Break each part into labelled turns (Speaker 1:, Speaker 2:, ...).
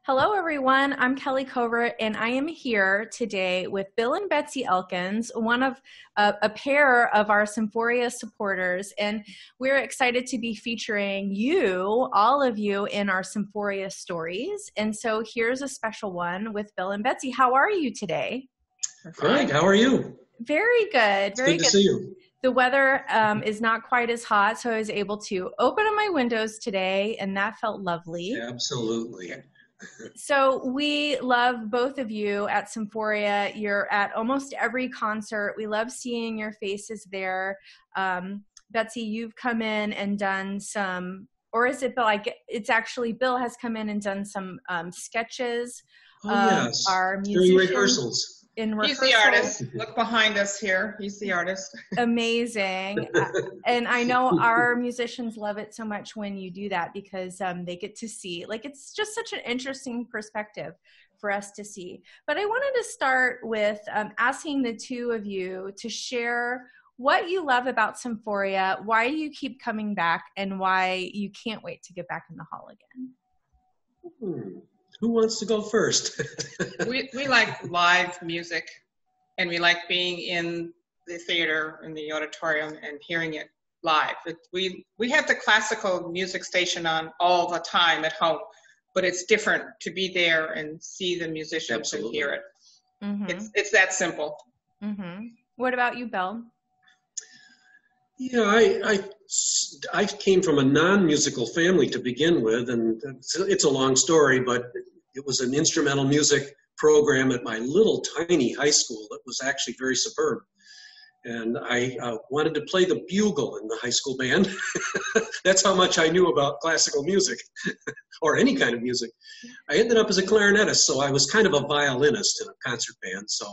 Speaker 1: Hello, everyone. I'm Kelly Covert, and I am here today with Bill and Betsy Elkins, one of a pair of our Symphoria supporters, and we're excited to be featuring you, all of you, in our Symphoria Stories. And so here's a special one with Bill and Betsy. How are you today?
Speaker 2: Great. How are you?
Speaker 1: Very good.
Speaker 2: It's good to see you.
Speaker 1: The weather is not quite as hot, so I was able to open up my windows today, and that felt lovely.
Speaker 2: Absolutely.
Speaker 1: So we love both of you at Symphoria. You're at almost every concert. We love seeing your faces there. Betsy, you've come in and done some, or is it Bill? It's actually Bill has come in and done some sketches of our musicians.
Speaker 2: During rehearsals.
Speaker 3: He's the artist. Look behind us here. He's the artist.
Speaker 1: Amazing. And I know our musicians love it so much when you do that because they get to see, like, it's just such an interesting perspective for us to see. But I wanted to start with asking the two of you to share what you love about Symphoria, why you keep coming back, and why you can't wait to get back in the hall again.
Speaker 2: Who wants to go first?
Speaker 3: we like live music, and we like being in the theater, in the auditorium, and hearing it live. We have the classical music station on all the time at home, but it's different to be there and see the musicians
Speaker 2: Absolutely.
Speaker 3: And hear it.
Speaker 1: Mm-hmm.
Speaker 3: It's that simple.
Speaker 1: Mm-hmm. What about you, Bill?
Speaker 2: Yeah, I came from a non-musical family to begin with, and it's a long story, but it was an instrumental music program at my little tiny high school that was actually very superb. And I wanted to play the bugle in the high school band. That's how much I knew about classical music, or any kind of music. I ended up as a clarinetist, so I was kind of a violinist in a concert band. So,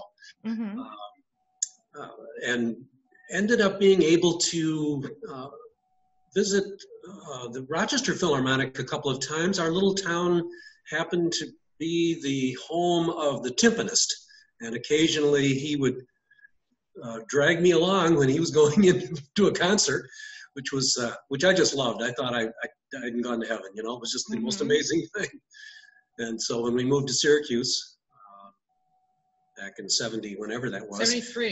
Speaker 2: and ended up being able to visit the Rochester Philharmonic a couple of times. Our little town happened to be the home of the timpanist, and occasionally he would drag me along when he was going into a concert, which I just loved. I thought I hadn't gone to heaven, it was just the most amazing thing. And so when we moved to Syracuse back in 70, whenever that was,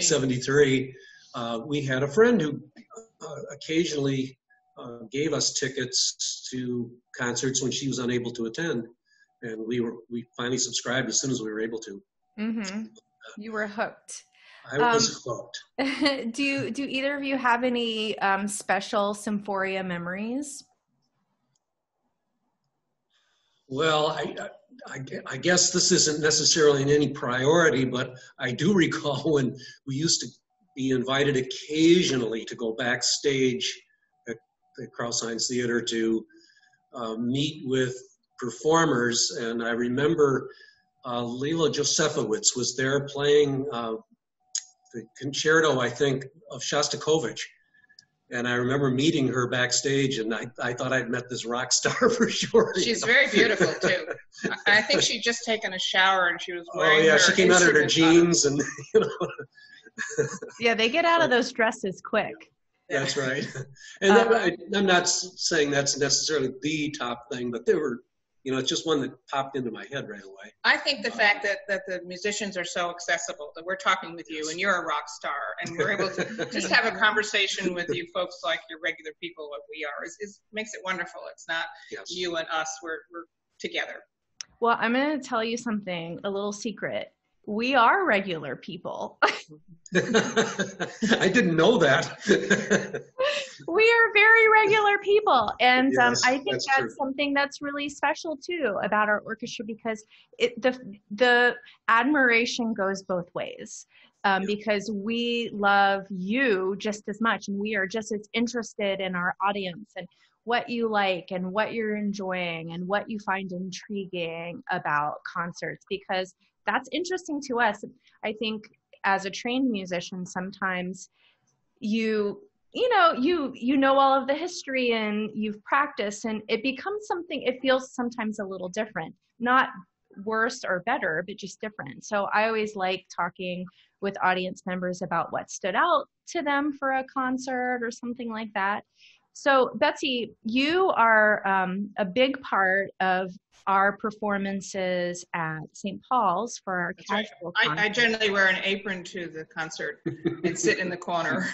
Speaker 2: 73, we had a friend who occasionally gave us tickets to concerts when she was unable to attend, and we finally subscribed as soon as we were able to.
Speaker 1: Mm-hmm. You were hooked.
Speaker 2: I was hooked.
Speaker 1: Do either of you have any special Symphoria memories?
Speaker 2: Well, I guess this isn't necessarily in any priority, but I do recall when we used to be invited occasionally to go backstage at the Krauss-Heinz Theater to meet with performers. And I remember Lila Josefowicz was there playing the concerto, I think, of Shostakovich. And I remember meeting her backstage, and I thought I'd met this rock star for sure.
Speaker 3: She's very beautiful, too. I think she'd just taken a shower, and she was wearing
Speaker 2: Oh, yeah,
Speaker 3: her
Speaker 2: she came out in her jeans, and,
Speaker 1: Yeah, they get out of those dresses quick.
Speaker 2: That's right. And I'm not saying that's necessarily the top thing, but they were, it's just one that popped into my head right away.
Speaker 3: I think the fact that the musicians are so accessible, that we're talking with you and you're a rock star, and we're able to just have a conversation with you folks like you're regular people, like we are, makes it wonderful. It's not you and us, we're together.
Speaker 1: Well, I'm going to tell you something, a little secret. We are regular people.
Speaker 2: I didn't know that.
Speaker 1: We are very regular people. And
Speaker 2: Yes,
Speaker 1: I think that's
Speaker 2: true.
Speaker 1: something that's really special, too, about our orchestra, because the admiration goes both ways. Because we love you just as much, and we are just as interested in our audience and what you like and what you're enjoying and what you find intriguing about concerts, because that's interesting to us. I think as a trained musician, sometimes you know all of the history and you've practiced, and it becomes something, it feels sometimes a little different, not worse or better, but just different. So I always like talking with audience members about what stood out to them for a concert or something like that. So Betsy, you are a big part of our performances at St. Paul's for our
Speaker 3: That's right.
Speaker 1: casual
Speaker 3: I generally wear an apron to the concert and sit in the corner.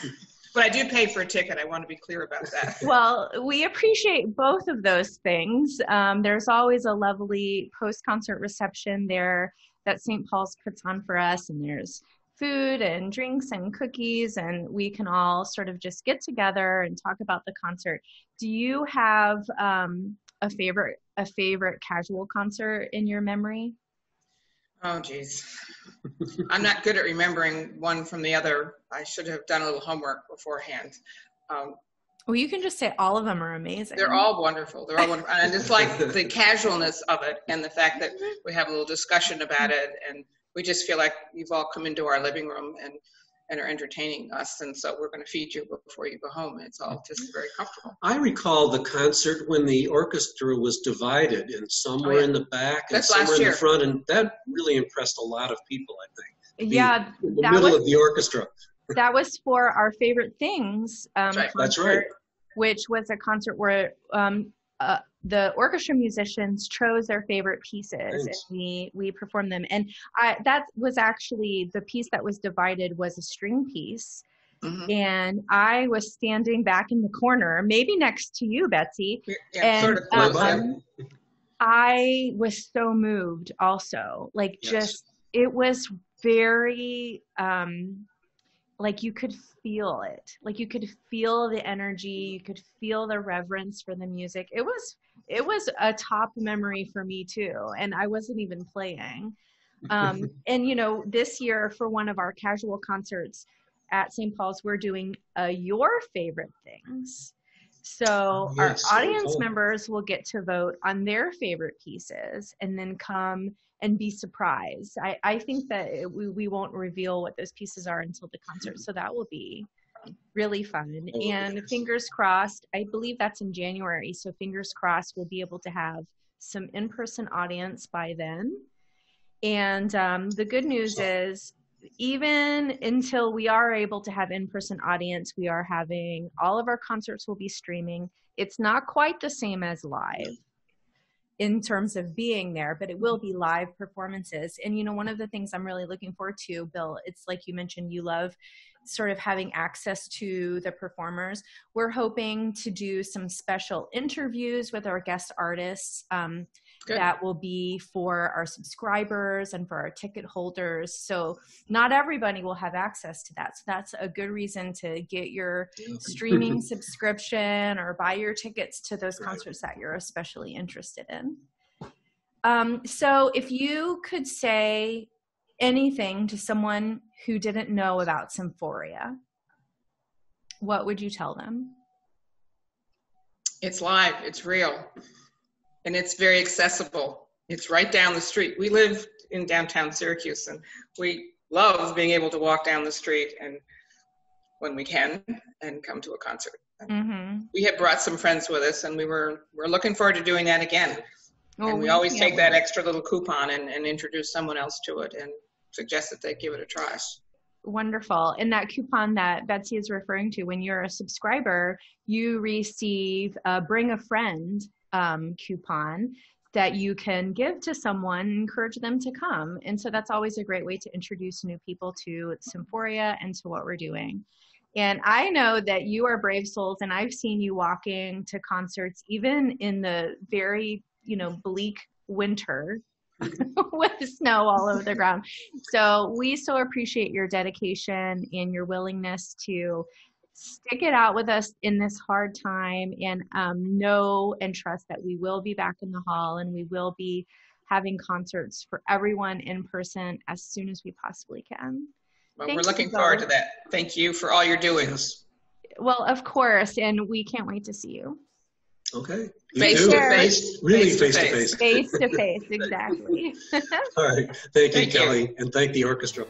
Speaker 3: But I do pay for a ticket. I want to be clear about that.
Speaker 1: Well, we appreciate both of those things. There's always a lovely post-concert reception there that St. Paul's puts on for us, and there's food and drinks and cookies, and we can all sort of just get together and talk about the concert. Do you have a favorite casual concert in your memory?
Speaker 3: Oh, geez. I'm not good at remembering one from the other. I should have done a little homework beforehand.
Speaker 1: Well, you can just say all of them are amazing.
Speaker 3: They're all wonderful. They're all wonderful. And it's like the casualness of it and the fact that we have a little discussion about it, and we just feel like you've all come into our living room and are entertaining us, and so we're going to feed you before you go home. It's all just very comfortable.
Speaker 2: I recall the concert when the orchestra was divided, and some were in the back and some were in the front, and that really impressed a lot of people, I think.
Speaker 1: Yeah,
Speaker 2: in the middle of the orchestra.
Speaker 1: That was for our Favorite Things
Speaker 3: right.
Speaker 1: concert,
Speaker 2: That's right.
Speaker 1: which was a concert where the orchestra musicians chose their favorite pieces, and we performed them. And that was actually the piece that was divided was a string piece. Mm-hmm. And I was standing back in the corner, maybe next to you, Betsy.
Speaker 3: Yeah,
Speaker 1: and
Speaker 3: sort of
Speaker 1: I was so moved also. Like, just, it was very, like you could feel it. Like you could feel the energy. You could feel the reverence for the music. It was a top memory for me too. And I wasn't even playing. And you know, this year for one of our casual concerts at St. Paul's, we're doing Your Favorite Things. So our audience members will get to vote on their favorite pieces and then come and be surprised. I think that we won't reveal what those pieces are until the concert. So that will be really fun. And fingers crossed, I believe that's in January. So fingers crossed we'll be able to have some in-person audience by then. And the good news is, even until we are able to have in-person audience, we are having all of our concerts will be streaming. It's not quite the same as live in terms of being there, but it will be live performances. And, you know, one of the things I'm really looking forward to, Bill, it's like you mentioned, you love sort of having access to the performers. We're hoping to do some special interviews with our guest artists that will be for our subscribers and for our ticket holders. So not everybody will have access to that. So that's a good reason to get your streaming subscription or buy your tickets to those concerts that you're especially interested in. So if you could say anything to someone who didn't know about Symphoria, what would you tell them?
Speaker 3: It's live, it's real, and it's very accessible. It's right down the street. We live in downtown Syracuse, and we love being able to walk down the street and when we can and come to a concert. Mm-hmm. We have brought some friends with us, and we're looking forward to doing that again. Oh, and we always take that extra little coupon and introduce someone else to it and suggest that they give it a try.
Speaker 1: Wonderful. And that coupon that Betsy is referring to, when you're a subscriber, you receive a Bring a Friend coupon that you can give to someone, encourage them to come. And so that's always a great way to introduce new people to Symphoria and to what we're doing. And I know that you are brave souls, and I've seen you walking to concerts even in the very, bleak winter with snow all over the ground. So we so appreciate your dedication and your willingness to stick it out with us in this hard time, and know and trust that we will be back in the hall and we will be having concerts for everyone in person as soon as we possibly can.
Speaker 3: Well, we're looking forward to that. Thank you for all you're doing.
Speaker 1: Well, of course, and we can't wait to see you.
Speaker 2: Okay.
Speaker 3: Face to face.
Speaker 2: Really face to face.
Speaker 1: Face to face, exactly.
Speaker 2: All right. Thank you, Kelly, and thank the orchestra.